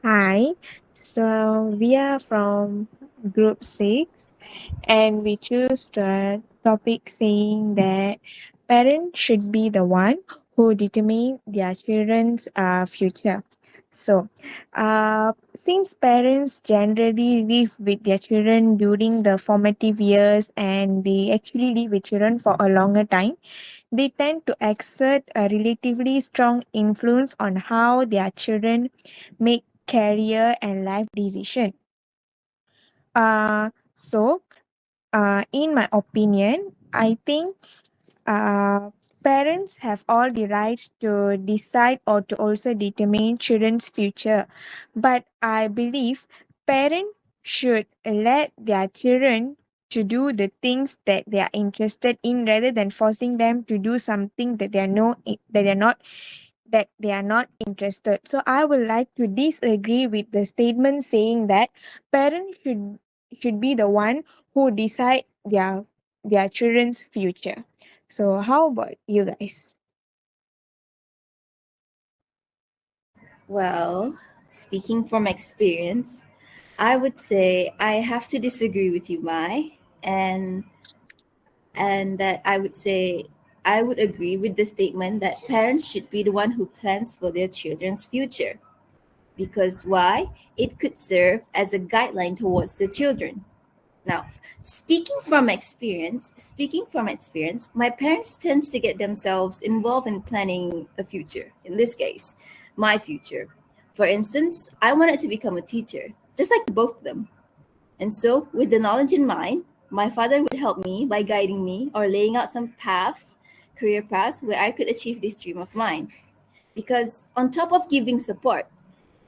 Hi, so we are from group 6 and we choose the topic saying that parents should be the one who determine their children's future. So, since parents generally live with their children during the formative years and they actually live with children for a longer time, they tend to exert a relatively strong influence on how their children make career and life decision. In my opinion, I think parents have all the rights to decide or to also determine children's future. But I believe parents should let their children to do the things that they are interested in rather than forcing them to do something that they are not interested. So I would like to disagree with the statement saying that parents should be the one who decide their children's future. So how about you guys? Well, speaking from experience, I would say I have to disagree with you, Mai, and that I would say I would agree with the statement that parents should be the one who plans for their children's future. Because why? It could serve as a guideline towards the children. Now, speaking from experience, my parents tends to get themselves involved in planning a future. In this case, my future. For instance, I wanted to become a teacher, just like both of them. And so, with the knowledge in mind, my father would help me by guiding me or laying out some paths, career paths, where I could achieve this dream of mine. Because on top of giving support,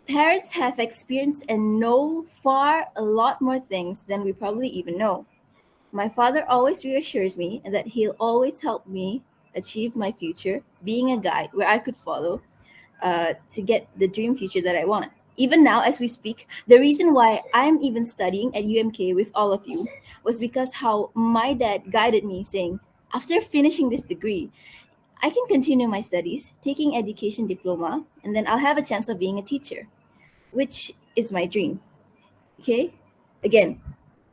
parents have experienced and know far a lot more things than we probably even know. My father always reassures me that he'll always help me achieve my future, being a guide where I could follow to get the dream future that I want. Even now, as we speak, the reason why I'm even studying at UMK with all of you was because how my dad guided me, saying, after finishing this degree, I can continue my studies, taking education diploma, and then I'll have a chance of being a teacher, which is my dream. Okay? Again,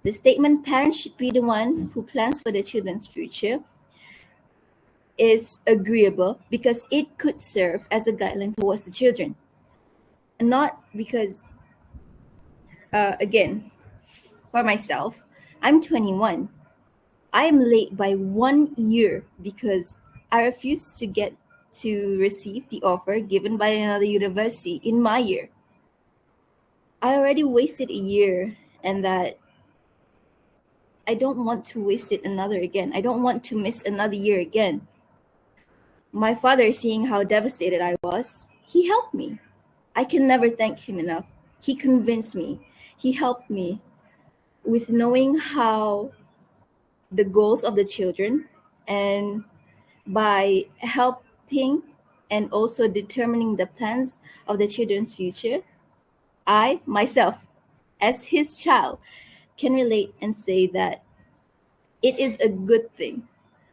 the statement parents should be the one who plans for their children's future is agreeable because it could serve as a guideline towards the children. And not because, again, for myself, I'm 21. I am late by 1 year because I refused to get to receive the offer given by another university in my year. I already wasted a year, and that I don't want to waste it another again. I don't want to miss another year again. My father, seeing how devastated I was, he helped me. I can never thank him enough. He convinced me. He helped me with knowing how the goals of the children, and by helping and also determining the plans of the children's future, I myself, as his child, can relate and say that it is a good thing.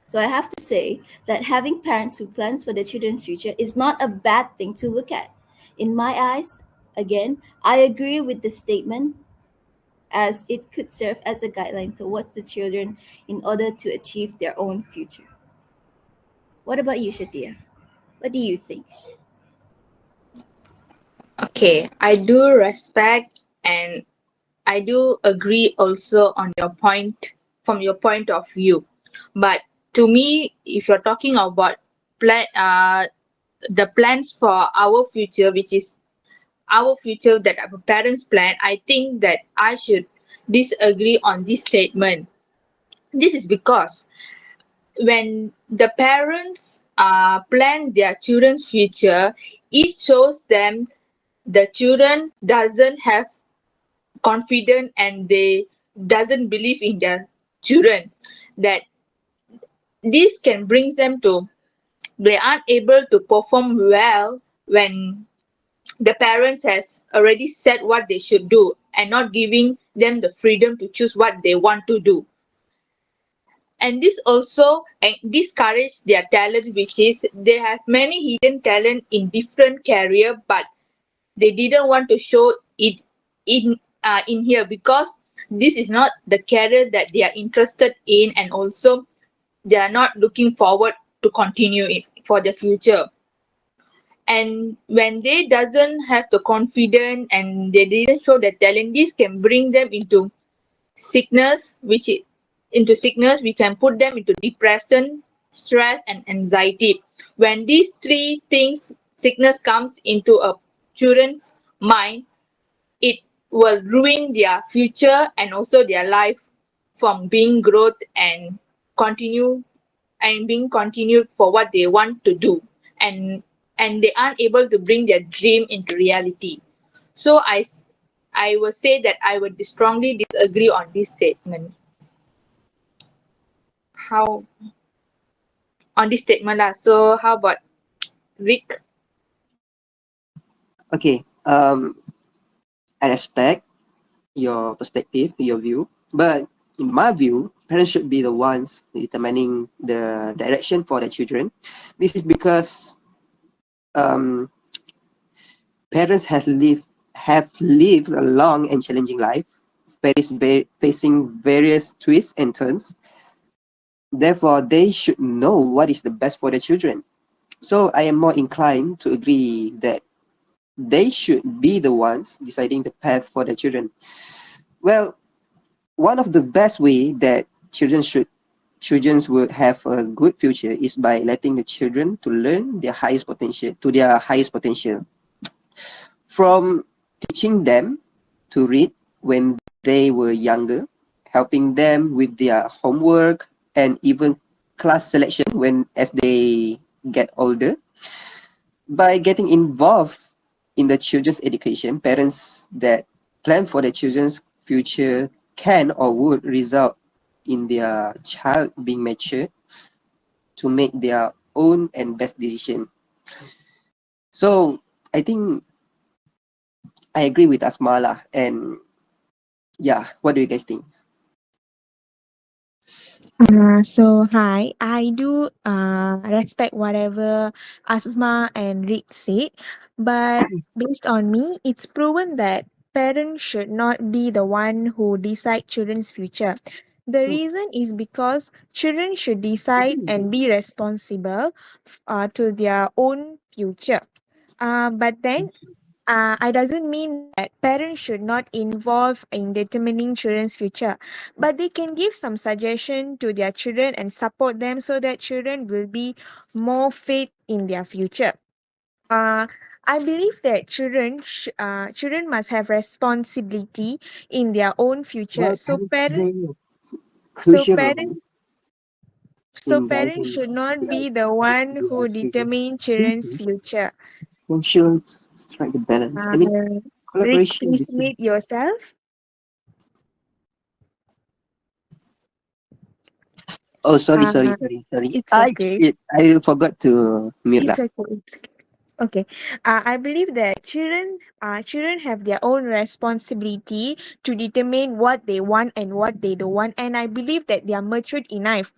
So I have to say that having parents who plans for their children's future is not a bad thing to look at. In my eyes, again, I agree with the statement as it could serve as a guideline towards the children in order to achieve their own future. What about you, Shatia? What do you think? Okay, I do respect and I do agree also on your point from your point of view. But to me, if you're talking about plan, the plans for our future, which is our future that our parents plan, I think that I should disagree on this statement. This is because when the parents plan their children's future, it shows them the children doesn't have confidence and they doesn't believe in their children, that this can bring them to they aren't able to perform well when the parents has already said what they should do and not giving them the freedom to choose what they want to do. And this also discourage their talent, which is they have many hidden talent in different career, but they didn't want to show it in here, because this is not the career that they are interested in, and also they are not looking forward to continue it for the future. And when they doesn't have the confidence and they didn't show the talent, this can bring them into sickness, into sickness, we can put them into depression, stress, and anxiety. When these three things, sickness comes into a children's mind, it will ruin their future and also their life from being growth and continue and being continued for what they want to do, and they aren't able to bring their dream into reality. So I will say that I would strongly disagree on this statement. How on this statement lah. So how about Rick? Okay. I respect your perspective, your view, but in my view, parents should be the ones determining the direction for their children. This is because um, parents have lived a long and challenging life, facing various twists and turns. Therefore, they should know what is the best for their children. So I am more inclined to agree that they should be the ones deciding the path for their children. Well, one of the best way that children would have a good future is by letting the children to learn their highest potential, from teaching them to read when they were younger, helping them with their homework and even class selection when as they get older. By getting involved in the children's education, parents that plan for their children's future can or would result in their child being mature to make their own and best decision. So I think I agree with Asma lah. And yeah, what do you guys think? So hi, I do respect whatever Asma and Rick said, but based on me, it's proven that parents should not be the one who decide children's future. The reason is because children should decide and be responsible to their own future. But then I doesn't mean that parents should not involve in determining children's future, but they can give some suggestion to their children and support them so that children will be more faith in their future. Uh, I believe that children must have responsibility in their own future. Well, So parents parents, play a so crucial parents, role so in parents guiding should not their be the one their who children. determine children's future. One should strike the balance. I Uh, mean, Rick, collaboration please between. mute yourself. Oh, sorry, Uh, sorry, sorry, sorry. it's okay. I forgot to mute It's lah. okay. It's okay. I believe that children have their own responsibility to determine what they want and what they don't want, and I believe that they are matured enough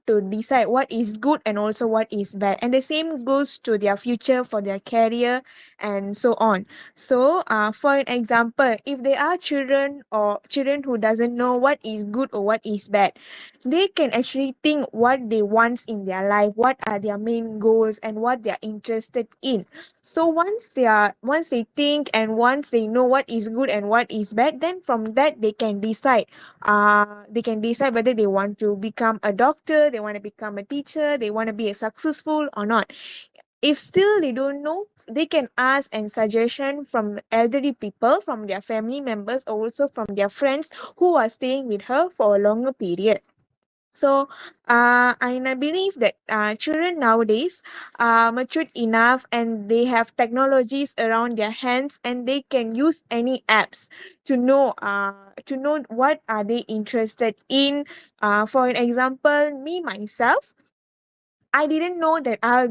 to decide what is good and also what is bad, and the same goes to their future for their career and so on. So, for an example, if there are children who doesn't know what is good or what is bad, they can actually think what they want in their life, what are their main goals and what they're interested in. So once they think and once they know what is good and what is bad, then from that they can decide whether they want to become a doctor, they want to become a teacher, they want to be a successful or not. If still they don't know, they can ask and suggestion from elderly people, from their family members, or also from their friends who are staying with her for a longer period. So, and I believe that children nowadays are matured enough and they have technologies around their hands and they can use any apps to know what are they interested in. For an example, me myself, I didn't know that I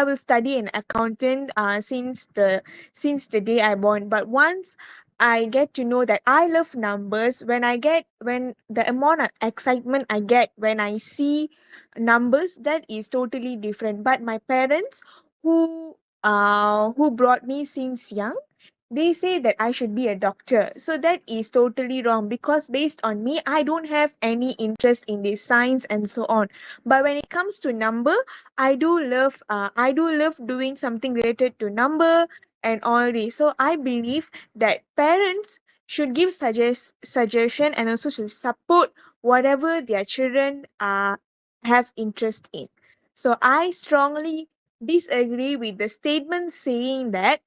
will study an accountant since the day I born. But once I get to know that I love numbers, when the amount of excitement I get when I see numbers, that is totally different. But my parents who who brought me since young, they say that I should be a doctor. So that is totally wrong, because based on me, I don't have any interest in the science and so on. But when it comes to number, I do love doing something related to number and all this. So I believe that parents should give suggestion and also should support whatever their children have interest in. So I strongly disagree with the statement saying that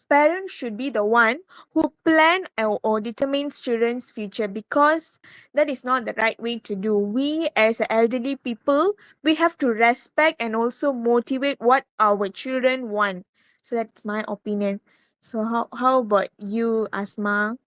parents should be the one who plan or determines children's future, because that is not the right way to do. We as elderly people, we have to respect and also motivate what our children want. So that's my opinion. So how about you, Asma?